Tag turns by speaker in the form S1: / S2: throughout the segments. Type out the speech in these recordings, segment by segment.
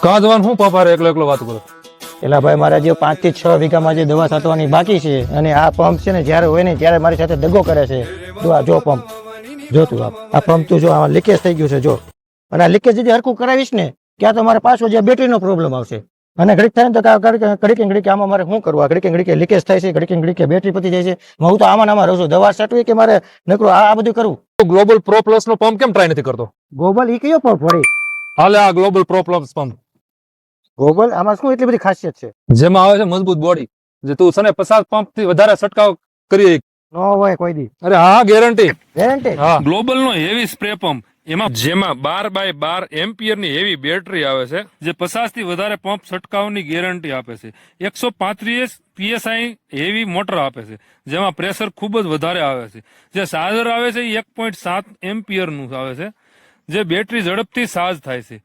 S1: કાં જવાનું હું પપ્પા એકલો એકલો વાત કરો.
S2: એલા ભાઈ મારા જે 5 થી 6 વીઘામાં જે દવા છાંટવાની બાકી છે અને આ પંપ છે ને જ્યારે હોય ને ત્યારે મારી સાથે દગો કરે છે. જો પંપ જો તું આ પંપ તું જો આમાં લીકેજ થઈ ગયું છે જો. અને આ લીકેજ যদি હરખું કરાવીશ ને ત્યાં તો મારે પાછો જે બેટરીનો પ્રોબ્લેમ આવશે. અને ઘડીક થાય ને તો ઘડીક આમાં મારે શું કરવું? ઘડીક લીકેજ થાય છે, ઘડીક બેટરી પતી જાય છે. હું તો આમાં રહું છું. દવા છાંટવી કે મારે નકરું આ બધું કરવું?
S1: ગ્લોબલ પ્રો પ્લસ નો પંપ કેમ ટ્રાય નથી કરતો?
S2: ગોબલ ઈ કયો પંપ વળી?
S1: હાલે આ ગ્લોબલ પ્રો પ્લસ પંપ,
S2: ગોબલ આમાં શું એટલી બધી ખાસિયત છે?
S1: જેમાં આવે છે મજબૂત બોડી, જે તું છે ને 50 પંપ થી વધારે છંટકાવ કરી.
S2: નો હોય કોઈ દી.
S1: અરે હા, ગેરંટી.
S2: ગેરંટી?
S1: હા.
S3: ગ્લોબલ નો હેવી સ્પ્રે પંપ જેમાં 12x12 એમ્પિયર ની હેવી બેટરી આવે છે, જે 50 થી વધારે પંપ છંટકાવની ગેરંટી આપે છે. 135 PSI હેવી મોટર આપે છે, જેમાં પ્રેશર ખૂબ જ વધારે આવે છે. જે ચાર્જર આવે છે એ 1.7 એમ્પિયર નું આવે છે, જે બેટરી ઝડપથી ચાર્જ થાય છે.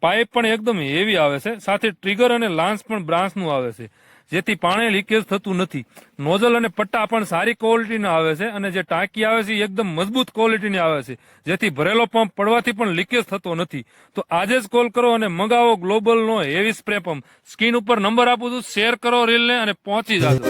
S3: પાઇપ પણ એકદમ હેવી આવે છે, સાથે ટ્રિગર અને લાન્સ પણ બ્રાન્ચ નું આવે છે, જેથી પાણી લીકેજ થતું નથી. નોઝલ અને પટ્ટા પણ સારી ક્વોલિટીના આવે છે, અને જે ટાંકી આવે છે એ એકદમ મજબૂત ક્વોલિટીની આવે છે, જેથી ભરેલો પંપ પડવાથી પણ લીકેજ થતો નથી. તો આજે જ કોલ કરો અને મંગાવો ગ્લોબલ નો હેવી સ્પ્રે પંપ. સ્ક્રીન ઉપર નંબર આપું છું, શેર કરો રીલ ને અને પહોંચી જાજો.